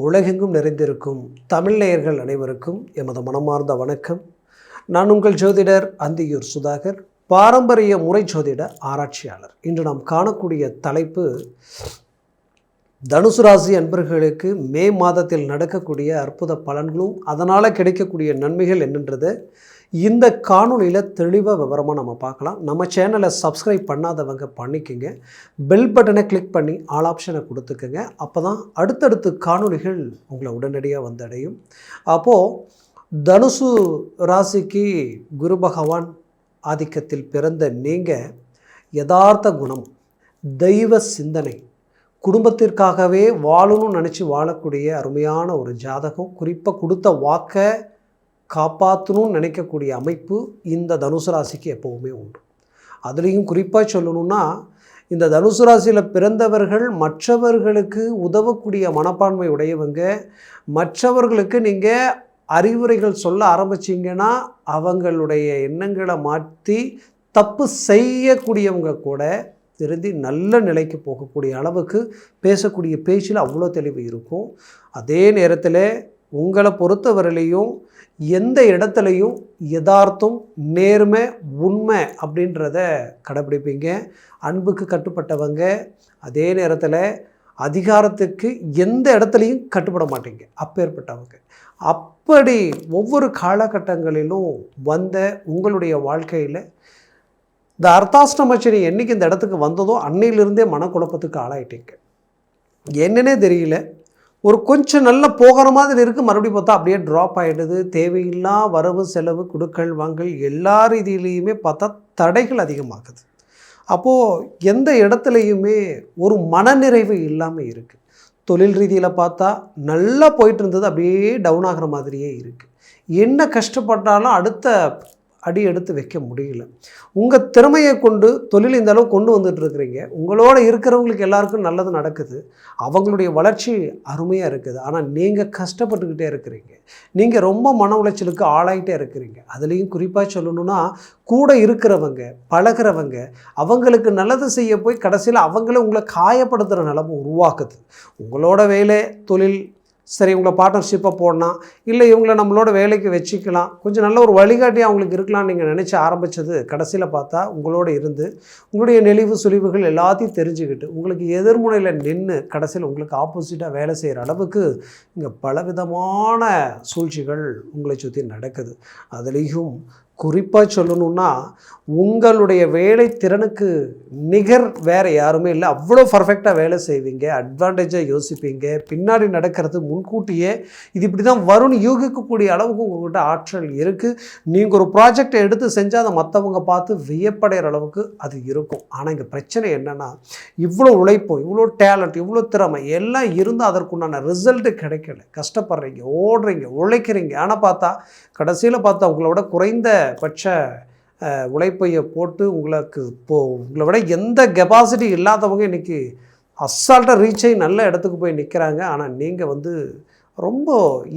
உலகெங்கும் நிறைந்திருக்கும் தமிழ் நேயர்கள் அனைவருக்கும் எமது மனமார்ந்த வணக்கம். நான் உங்கள் ஜோதிடர் அந்தியூர் சுதாகர், பாரம்பரிய முறை ஜோதிட ஆராய்ச்சியாளர். இன்று நாம் காணக்கூடிய தலைப்பு தனுசு ராசி அன்பர்களுக்கு மே மாதத்தில் நடக்கக்கூடிய அற்புத பலன்களும் அதனால் கிடைக்கக்கூடிய நன்மைகள் என்னன்றது இந்த காணொலியில் தெளிவாக விவரமாக நம்ம பார்க்கலாம். நம்ம சேனலை சப்ஸ்கிரைப் பண்ணாதவங்க பண்ணிக்கோங்க, பெல் பட்டனை கிளிக் பண்ணி ஆல் ஆப்ஷனை கொடுத்துக்கோங்க. அப்போ தான் அடுத்தடுத்து காணொலிகள் உங்களை உடனடியாக வந்தடையும். அப்போது தனுசு ராசிக்கு குரு பகவான் ஆதிக்கத்தில் பிறந்த நீங்கள் யதார்த்த குணம், தெய்வ சிந்தனை, குடும்பத்திற்காகவே வாழணும்னு நினச்சி வாழக்கூடிய அருமையான ஒரு ஜாதகம். குறிப்பாக கொடுத்த வாக்கை காப்பாற்றணும்னு நினைக்கக்கூடிய அமைப்பு இந்த தனுசு ராசிக்கு எப்போவுமே உண்டு. அதுலேயும் குறிப்பாக சொல்லணுன்னா, இந்த தனுசு ராசியில் பிறந்தவர்கள் மற்றவர்களுக்கு உதவக்கூடிய மனப்பான்மை உடையவங்க. மற்றவர்களுக்கு நீங்கள் அறிவுரைகள் சொல்ல ஆரம்பிச்சிங்கன்னா அவங்களுடைய எண்ணங்களை மாற்றி தப்பு செய்யக்கூடியவங்க கூட திருந்தி நல்ல நிலைக்கு போகக்கூடிய அளவுக்கு பேசக்கூடிய பேச்சில் அவ்வளோ தெளிவு இருக்கும். அதே நேரத்தில் உங்களை பொறுத்தவரையிலையும் எந்த இடத்துலையும் யதார்த்தம், நேர்மை, உண்மை அப்படின்றத கடைப்பிடிப்பீங்க. அன்புக்கு கட்டுப்பட்டவங்க. அதே நேரத்தில் அதிகாரத்துக்கு எந்த இடத்துலையும் கட்டுப்பட மாட்டீங்க, அப்பேற்பட்டவங்க. அப்படி ஒவ்வொரு காலகட்டங்களிலும் வந்த உங்களுடைய வாழ்க்கையில் இந்த அர்த்தாஷ்டமச்சனி என்றைக்கு இந்த இடத்துக்கு வந்ததோ அன்னையிலிருந்தே மனக்குழப்பத்துக்கு ஆளாயிட்டீங்க. என்னன்னே தெரியல. ஒரு கொஞ்சம் நல்ல போகிற மாதிரி இருக்குது, மறுபடியும் பார்த்தா அப்படியே ட்ராப் ஆகிடுது. தேவையில்லா வரவு செலவு, கொடுக்கல் வாங்கல் எல்லா ரீதியிலையுமே பார்த்தா தடைகள் அதிகமாகுது. அப்போது எந்த இடத்துலையுமே ஒரு மனநிறைவு இல்லாமல் இருக்குது. தொழில் ரீதியில் பார்த்தா நல்லா போயிட்டு இருந்தது, அப்படியே டவுன் ஆகிற மாதிரியே இருக்குது. என்ன கஷ்டப்பட்டாலும் அடுத்த அடி எடுத்து வைக்க முடியல. உங்கள் திறமையை கொண்டு தொழில் இந்த அளவு கொண்டு வந்துட்டுருக்கிறீங்க. உங்களோட இருக்கிறவங்களுக்கு எல்லாருக்கும் நல்லது நடக்குது, அவங்களுடைய வளர்ச்சி அருமையாக இருக்குது. ஆனால் நீங்கள் கஷ்டப்பட்டுக்கிட்டே இருக்கிறீங்க. நீங்கள் ரொம்ப மன உளைச்சலுக்கு ஆளாயிட்டே இருக்கிறீங்க. அதுலேயும் குறிப்பாக சொல்லணுன்னா, கூட இருக்கிறவங்க, பழகிறவங்க, அவங்களுக்கு நல்லது செய்ய போய் கடைசியில் அவங்களே உங்களை காயப்படுத்துகிற நிலைமை உருவாக்குது. உங்களோட வேலை தொழில் சரி, உங்களை பார்ட்னர்ஷிப்பை போடலாம், இல்லை இவங்களை நம்மளோட வேலைக்கு வச்சுக்கலாம், கொஞ்சம் நல்ல ஒரு வழிகாட்டியாக அவங்களுக்கு இருக்கலாம்னு நீங்கள் நினச்சி ஆரம்பித்தது கடைசியில் பார்த்தா உங்களோட இருந்து உங்களுடைய நெளிவு சுழிவுகள் எல்லாத்தையும் தெரிஞ்சுக்கிட்டு உங்களுக்கு எதிர்முனையில் நின்று கடைசியில் உங்களுக்கு ஆப்போசிட்டாக வேலை செய்கிற அளவுக்கு இங்கே பலவிதமான சூழ்ச்சிகள் உங்களை சுற்றி நடக்குது. அதுலேயும் குறிப்பாக சொல்லணுன்னா, உங்களுடைய வேலை திறனுக்கு நிகர் வேறு யாருமே இல்லை. அவ்வளோ பர்ஃபெக்டாக வேலை செய்வீங்க, அட்வான்டேஜாக யோசிப்பீங்க. பின்னாடி நடக்கிறது முன்கூட்டியே இது இப்படி தான் வரும்னு யூகிக்கக்கூடிய அளவுக்கு உங்கள்கிட்ட ஆற்றல் இருக்குது. நீங்கள் ஒரு ப்ராஜெக்டை எடுத்து செஞ்சால் அதை மற்றவங்க பார்த்து வியப்படைகிற அளவுக்கு அது இருக்கும். ஆனால் இங்கே பிரச்சனை என்னென்னா, இவ்வளோ உழைப்பு, இவ்வளோ டேலண்ட், இவ்வளோ திறமை எல்லாம் இருந்து அதற்குண்டான ரிசல்ட்டு கிடைக்கல. கஷ்டப்படுறீங்க, ஓடுறீங்க, உழைக்கிறீங்க. ஆனால் பார்த்தா கடைசியில் பார்த்தா உங்களோட குறைந்த பட்ச உழைப்பையை போட்டு உங்களை விட எந்த கெப்பாசிட்டி இல்லாதவங்க இன்றைக்கி அசால்ட்டாக ரீச் ஆகி நல்ல இடத்துக்கு போய் நிற்கிறாங்க. ஆனால் நீங்கள் ரொம்ப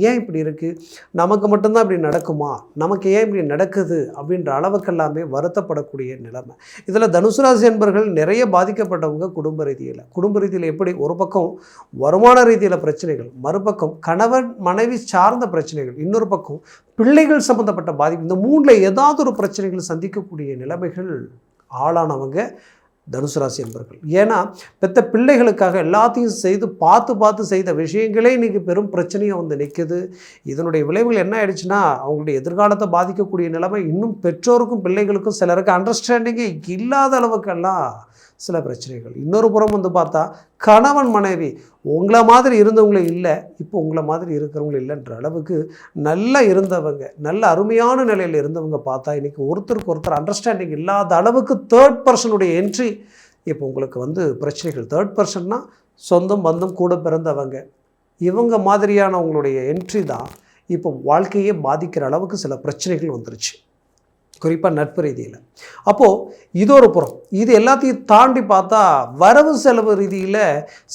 ஏன் இப்படி இருக்குது, நமக்கு மட்டும்தான் இப்படி நடக்குமா, நமக்கு ஏன் இப்படி நடக்குது அப்படின்ற அளவுக்கெல்லாமே வருத்தப்படக்கூடிய நிலைமை. இதில் தனுசு ராசி என்பர்கள் நிறைய பாதிக்கப்பட்டவங்க குடும்ப ரீதியில் எப்படி ஒரு பக்கம் வருமான ரீதியில் பிரச்சனைகள், மறுபக்கம் கணவன் மனைவி சார்ந்த பிரச்சனைகள், இன்னொரு பக்கம் பிள்ளைகள் சம்மந்தப்பட்ட பாதிப்பு. இந்த மூணில் ஏதாவது ஒரு பிரச்சனைகள் சந்திக்கக்கூடிய நிலைமைகள் ஆளானவங்க தனுசு ராசி என்பர்கள். ஏன்னா பெற்ற பிள்ளைகளுக்காக எல்லாத்தையும் செய்து பார்த்து செய்த விஷயங்களே இன்றைக்கி பெரும் பிரச்சனையாக வந்து நிற்குது. இதனுடைய விளைவுகள் என்ன ஆயிடுச்சுன்னா, அவங்களுடைய எதிர்காலத்தை பாதிக்கக்கூடிய நிலைமை. இன்னும் பெற்றோருக்கும் பிள்ளைகளுக்கும் சிலருக்கு அண்டர்ஸ்டாண்டிங்கே இல்லாத அளவுக்கெல்லாம் சில பிரச்சனைகள். இன்னொரு புறம் பார்த்தா கணவன் மனைவி உங்களை மாதிரி இருந்தவங்களே இல்லை, இப்போ உங்களை மாதிரி இருக்கிறவங்களும் இல்லைன்ற அளவுக்கு நல்லா இருந்தவங்க, நல்ல அருமையான நிலையில் இருந்தவங்க பார்த்தா இன்றைக்கி ஒருத்தருக்கு ஒருத்தர் அண்டர்ஸ்டாண்டிங் இல்லாத அளவுக்கு தேர்ட் பர்சனுடைய என்ட்ரி இப்போ உங்களுக்கு பிரச்சனைகள். தேர்ட் பர்சன்னா சொந்தம் பந்தம் கூட பிறந்தவங்க, இவங்க மாதிரியானவங்களுடைய என்ட்ரி தான் இப்போ வாழ்க்கையே பாதிக்கிற அளவுக்கு சில பிரச்சனைகள் வந்துருச்சு, குறிப்பாக நட்பு ரீதியில். அப்போது இது ஒரு புறம். இது எல்லாத்தையும் தாண்டி பார்த்தா வரவு செலவு ரீதியில்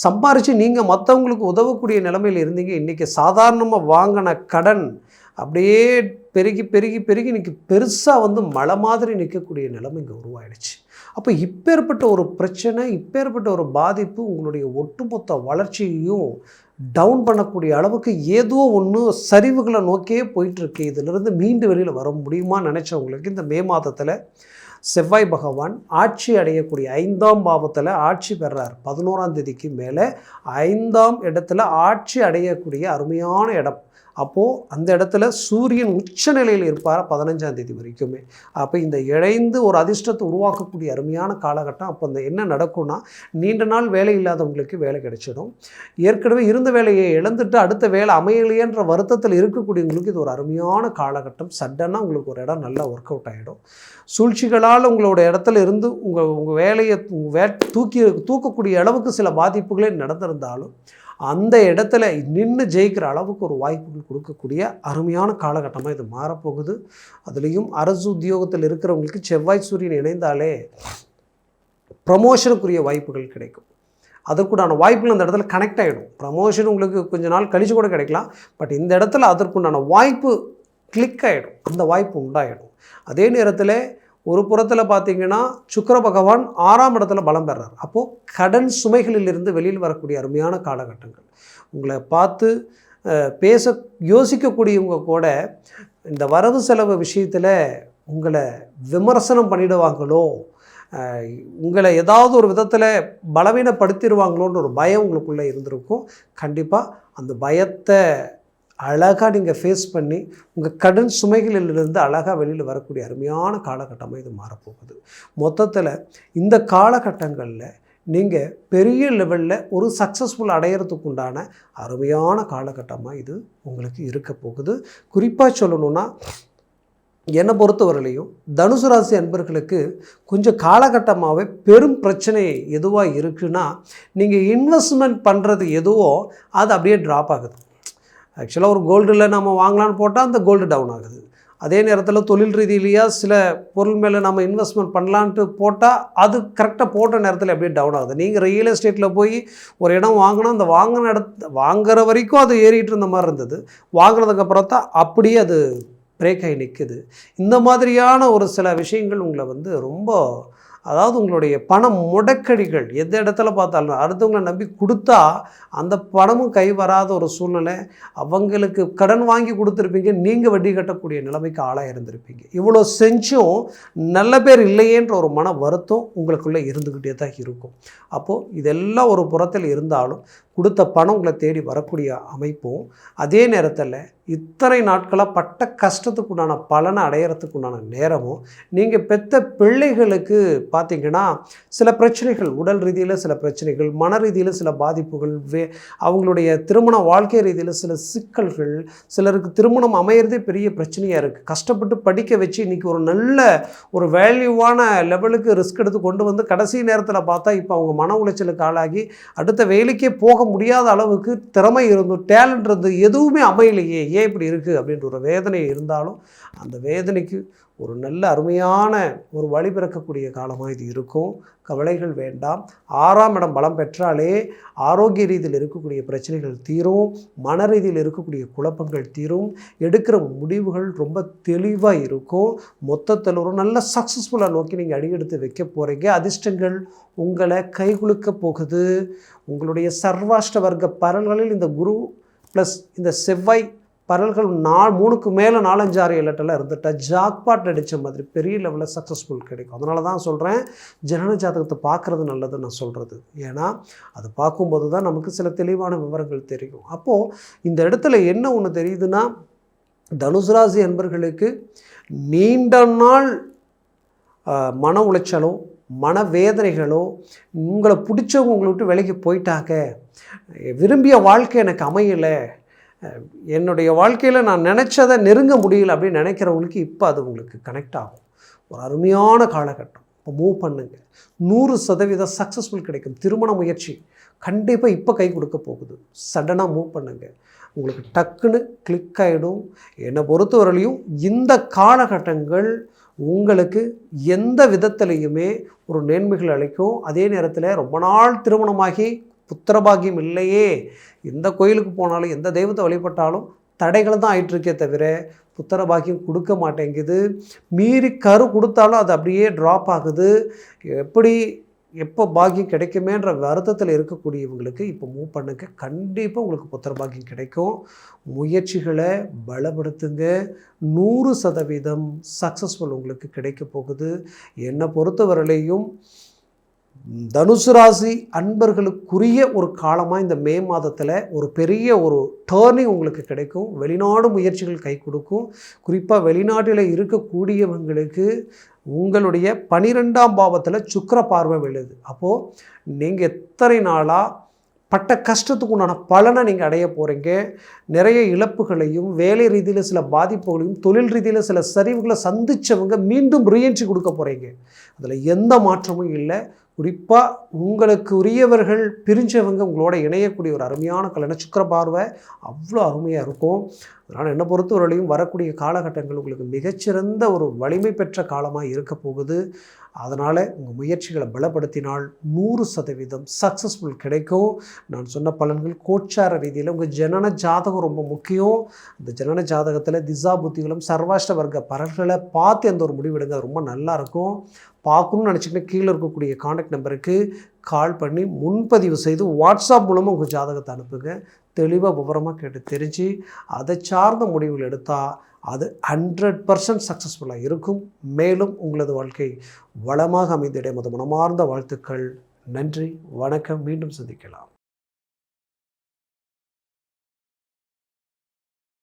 சம்பாரித்து நீங்கள் மற்றவங்களுக்கு உதவக்கூடிய நிலைமையில் இருந்தீங்க. இன்றைக்கி சாதாரணமாக வாங்கின கடன் அப்படியே பெருகி இன்றைக்கி பெருசாக மலை மாதிரி நிற்கக்கூடிய நிலைமை இங்கே உருவாயிடுச்சு. அப்போ இப்பேற்பட்ட ஒரு பிரச்சனை, இப்பேற்பட்ட ஒரு பாதிப்பு உங்களுடைய ஒட்டுமொத்த வளர்ச்சியையும் டவுன் பண்ணக்கூடிய அளவுக்கு ஏதோ ஒன்று சரிவுகளை நோக்கியே போயிட்டுருக்கு. இதிலிருந்து மீண்டு வெளியில் வர முடியுமான்னு நினச்சவங்களுக்கு இந்த மே மாதத்தில் செவ்வாய் பகவான் ஆட்சி அடையக்கூடிய 5ஆம் பாவத்தில் ஆட்சி பெறார். 11ஆம் தேதிக்கு மேலே 5ஆம் இடத்துல ஆட்சி அடையக்கூடிய அருமையான இடம். அப்போது அந்த இடத்துல சூரியன் உச்ச நிலையில் இருப்பார் 15ஆம் தேதி வரைக்குமே. அப்போ இந்த இணைந்து ஒரு அதிர்ஷ்டத்தை உருவாக்கக்கூடிய அருமையான காலகட்டம். அப்போ அந்த என்ன நடக்கும்னா, நீண்ட நாள் வேலை இல்லாதவங்களுக்கு வேலை கிடைச்சிடும். ஏற்கனவே இருந்த வேலையை இழந்துட்டு அடுத்த வேலை அமையலையன்ற வருத்தத்தில் இருக்கக்கூடியவங்களுக்கு இது ஒரு அருமையான காலகட்டம். சடனாக உங்களுக்கு ஒரு இடம் நல்லா ஒர்க் அவுட் ஆகிடும். சூழ்ச்சிகளால் உங்களோட இடத்துல இருந்து உங்கள் வேலையை தூக்கக்கூடிய அளவுக்கு சில பாதிப்புகளே நடந்திருந்தாலும் அந்த இடத்துல நின்று ஜெயிக்கிற அளவுக்கு ஒரு வாய்ப்புகள் கொடுக்கக்கூடிய அருமையான காலகட்டமாக இது மாறப்போகுது. அதுலேயும் அரசு உத்தியோகத்தில் இருக்கிறவங்களுக்கு செவ்வாய் சூரியன் இணைந்தாலே ப்ரமோஷனுக்குரிய வாய்ப்புகள் கிடைக்கும். அதற்குண்டான வாய்ப்புகள் அந்த இடத்துல கனெக்ட் ஆகிடும். ப்ரமோஷன் உங்களுக்கு கொஞ்ச நாள் கழிச்சு கூட கிடைக்கலாம். பட் இந்த இடத்துல அதற்குண்டான வாய்ப்பு கிளிக் ஆகிடும். அந்த வாய்ப்பு உண்டாகிடும். அதே நேரத்தில் ஒரு புறத்தில் பார்த்திங்கன்னா சுக்கிர பகவான் 6ஆம் இடத்துல பலம் பெறார். அப்போது கடன் சுமைகளிலிருந்து வெளியில் வரக்கூடிய அருமையான காலகட்டங்கள். உங்களை பார்த்து யோசிக்கக்கூடியவங்க கூட இந்த வரவு செலவு விஷயத்தில் உங்களை விமர்சனம் பண்ணிடுவாங்களோ, உங்களை ஏதாவது ஒரு விதத்தில் பலவீனப்படுத்திடுவாங்களோன்ற ஒரு பயம் உங்களுக்குள்ளே இருந்திருக்கும். கண்டிப்பாக அந்த பயத்தை அழகாக நீங்கள் ஃபேஸ் பண்ணி உங்கள் கடன் சுமைகளிலிருந்து அழகாக வெளியில் வரக்கூடிய அருமையான காலகட்டமாக இது மாறப்போகுது. மொத்தத்தில் இந்த காலகட்டங்களில் நீங்கள் பெரிய லெவலில் ஒரு சக்ஸஸ்ஃபுல் அடையிறதுக்கு உண்டான அருமையான காலகட்டமாக இது உங்களுக்கு இருக்க போகுது. குறிப்பாக சொல்லணுன்னா, என்னை பொறுத்தவரையிலையும் தனுசு ராசி அன்பர்களுக்கு கொஞ்சம் காலகட்டமாகவே பெரும் பிரச்சனை எதுவாக இருக்குன்னா, நீங்கள் இன்வெஸ்ட்மெண்ட் பண்ணுறது எதுவோ அது அப்படியே ட்ராப் ஆகுது. ஆக்சுவலாக ஒரு கோல்டில் நம்ம வாங்கலான்னு போட்டால் அந்த கோல்டு டவுன் ஆகுது. அதே நேரத்தில் தொழில் ரீதியிலேயே சில பொருள் மேலே நம்ம இன்வெஸ்ட்மெண்ட் பண்ணலான்ட்டு போட்டால் அது கரெக்டாக போட்ட நேரத்தில் அப்படியே டவுன் ஆகுது. நீங்கள் ரியல் எஸ்டேட்டில் போய் ஒரு இடம் வாங்கினா அந்த வாங்குற வரைக்கும் அது ஏறிட்டு இருந்த மாதிரி இருந்தது. வாங்கினதுக்கப்புறம் தான் அப்படியே அது பிரேக் ஆகி நிற்குது. இந்த மாதிரியான ஒரு சில விஷயங்கள் உங்களை ரொம்ப, அதாவது உங்களுடைய பணம் முடக்கடிகள் எந்த இடத்துல பார்த்தாலும் அடுத்தவங்களை நம்பி கொடுத்தா அந்த பணமும் கை வராத ஒரு சூழ்நிலை. அவங்களுக்கு கடன் வாங்கி கொடுத்துருப்பீங்க, நீங்கள் வட்டி கட்டக்கூடிய நிலைமைக்கு ஆளாக இருந்திருப்பீங்க. இவ்வளோ செஞ்சும் நல்ல பேர் இல்லையேன்ற ஒரு மன வருத்தம் உங்களுக்குள்ளே இருந்துக்கிட்டே தான் இருக்கும். அப்போது இதெல்லாம் ஒரு புறத்தில் இருந்தாலும் கொடுத்த பணம் உங்களை தேடி வரக்கூடிய அமைப்பும், அதே நேரத்தில் இத்தனை நாட்களாக பட்ட கஷ்டத்துக்குண்டான பலனை அடையிறதுக்குண்டான நேரமும், நீங்கள் பெற்ற பிள்ளைகளுக்கு பார்த்திங்கன்னா சில பிரச்சனைகள், உடல் ரீதியில் சில பிரச்சனைகள், மன ரீதியில் சில பாதிப்புகள், அவங்களுடைய திருமண வாழ்க்கை ரீதியில் சில சிக்கல்கள், சிலருக்கு திருமணம் அமையிறதே பெரிய பிரச்சனையாக இருக்குது. கஷ்டப்பட்டு படிக்க வச்சு இன்றைக்கி ஒரு நல்ல ஒரு வேல்யூவான லெவலுக்கு ரிஸ்க் எடுத்து கொண்டு வந்து கடைசி நேரத்தில் பார்த்தா இப்போ அவங்க மன உளைச்சலுக்கு ஆளாகி அடுத்த வேலைக்கே போக முடியாத அளவுக்கு திறமை இருந்தும் டேலண்ட் இருந்து எதுவுமே அமையலையே, ஏன் இப்படி இருக்குது அப்படின்ற ஒரு வேதனை இருந்தாலும் அந்த வேதனைக்கு ஒரு நல்ல அருமையான ஒரு வழி பிறக்கக்கூடிய காலமாக இது இருக்கும். கவலைகள் வேண்டாம். 6ஆம் இடம் பலம் பெற்றாலே ஆரோக்கிய ரீதியில் இருக்கக்கூடிய பிரச்சனைகள் தீரும், மன ரீதியில் இருக்கக்கூடிய குழப்பங்கள் தீரும், எடுக்கிற முடிவுகள் ரொம்ப தெளிவாக இருக்கும். மொத்தத்தில் ஒரு நல்ல சக்ஸஸ்ஃபுல்லாக நோக்கி நீங்கள் அடியெடுத்து வைக்க போகிறீங்க. அதிர்ஷ்டங்கள் உங்களை கைகுலுக்க போகுது. உங்களுடைய சர்வாஷ்ட வர்க்க பலன்களில் இந்த குரு ப்ளஸ் இந்த செவ்வாய் பரல்கள் 3க்கு மேலே 4, 5, 6, 7 இருந்துட்டா ஜாக்பாட் அடித்த மாதிரி பெரிய லெவலில் சக்ஸஸ்ஃபுல் கிடைக்கும். அதனால தான் சொல்கிறேன், ஜனன ஜாதகத்தை பார்க்குறது நல்லதுன்னு நான் சொல்கிறது. ஏன்னா அது பார்க்கும்போது தான் நமக்கு சில தெளிவான விவரங்கள் தெரியும். அப்போது இந்த இடத்துல என்ன ஒன்று தெரியுதுன்னா, தனுசு ராசி என்பர்களுக்கு நீண்ட நாள் மன உளைச்சலோ மனவேதனைகளோ, உங்களை பிடிச்சவங்க உங்களை விட்டு விலைக்கு போயிட்டாங்க, விரும்பிய வாழ்க்கை எனக்கு அமையலை, என்னுடைய வாழ்க்கையில் நான் நினச்சதை நெருங்க முடியல அப்படின்னு நினைக்கிறவங்களுக்கு இப்போ அது உங்களுக்கு கனெக்ட் ஆகும். ஒரு அருமையான காலகட்டம். இப்போ மூவ் பண்ணுங்கள். 100% சக்ஸஸ்ஃபுல் கிடைக்கும். திருமண முயற்சி கண்டிப்பாக இப்போ கை கொடுக்க போகுது. சடனாக மூவ் பண்ணுங்கள், உங்களுக்கு டக்குன்னு கிளிக் ஆகிடும். என்னை பொறுத்தவரையிலையும் இந்த காலகட்டங்கள் உங்களுக்கு எந்த விதத்துலையுமே ஒரு நேர்மைகள் அளிக்கும். அதே நேரத்தில் ரொம்ப நாள் திருமணமாகி புத்திரபாகியம் இல்லையே, எந்த கோயிலுக்கு போனாலும் எந்த தெய்வத்தை வழிபட்டாலும் தடைகள் தான் ஆயிட்டுருக்கே தவிர புத்திரபாகியம் கொடுக்க மாட்டேங்குது. மீறி கரு கொடுத்தாலும் அது அப்படியே ட்ராப் ஆகுது. எப்படி எப்போ பாக்கியம் கிடைக்குமேன்ற வருத்தத்தில் இருக்கக்கூடியவங்களுக்கு இப்போ மூவ் பண்ணுங்க. கண்டிப்பாக உங்களுக்கு புத்திர பாக்கியம் கிடைக்கும். முயற்சிகளை பலப்படுத்துங்க. 100% சக்ஸஸ்ஃபுல் உங்களுக்கு கிடைக்க போகுது. என்னை பொறுத்தவரையிலையும் தனுசு ராசி அன்பர்களுக்குரிய ஒரு காலமாக இந்த மே மாதத்தில் ஒரு பெரிய ஒரு டேர்னிங் உங்களுக்கு கிடைக்கும். வெளிநாடு முயற்சிகள் கை கொடுக்கும். குறிப்பாக வெளிநாட்டில் இருக்கக்கூடியவங்களுக்கு உங்களுடைய 12ஆம் பாவத்தில் சுக்கிர பார்வை விழுது. அப்போது நீங்கள் எத்தனை நாளாக பட்ட கஷ்டத்துக்கு உண்டான பலனை நீங்கள் அடைய போகிறீங்க. நிறைய இழப்புகளையும் வேலை ரீதியில் சில பாதிப்புகளையும் தொழில் ரீதியில் சில சரிவுகளை சந்தித்தவங்க மீண்டும் ரீஎன்ட்ரி கொடுக்க போகிறீங்க. அதில் எந்த மாற்றமும் இல்லை. குறிப்பாக உங்களுக்கு உரியவர்கள் பிரிஞ்சவங்க உங்களோட இணையக்கூடிய ஒரு அருமையான கல்யாண சுக்கிர பார்வை அவ்வளோ அருமையாக இருக்கும். அதனால் என்னை பொறுத்தவரையிலையும் வரக்கூடிய காலகட்டங்கள் உங்களுக்கு மிகச்சிறந்த ஒரு வலிமை பெற்ற காலமாக இருக்க போகுது. அதனால் உங்கள் முயற்சிகளை பலப்படுத்தினால் 100% சக்ஸஸ்ஃபுல் கிடைக்கும். நான் சொன்ன பலன்கள் கோச்சார ரீதியில் உங்கள் ஜனன ஜாதகம் ரொம்ப முக்கியம். அந்த ஜனன ஜாதகத்தில் திசா புத்திகளும் சர்வாஷ்ட வர்க்க பலன்களை பார்த்து அந்த ஒரு முடிவெடுங்க. ரொம்ப நல்லாயிருக்கும். பார்க்கணும்னு நினச்சிக்கிட்டு கீழே இருக்கக்கூடிய கான்டாக்ட் நம்பருக்கு கால் பண்ணி முன்பதிவு செய்து வாட்ஸ்அப் மூலமாக உங்கள் ஜாதகத்தை அனுப்புங்க. தெளிவாக விவரமாக கேட்டு தெரிஞ்சு அதை சார்ந்த முடிவுகள் எடுத்தால் அது 100% சக்ஸஸ்ஃபுல்லாக இருக்கும். மேலும் உங்களது வாழ்க்கை வளமாக அமைந்திட மனமார்ந்த வாழ்த்துக்கள். நன்றி, வணக்கம். மீண்டும் சந்திக்கலாம்.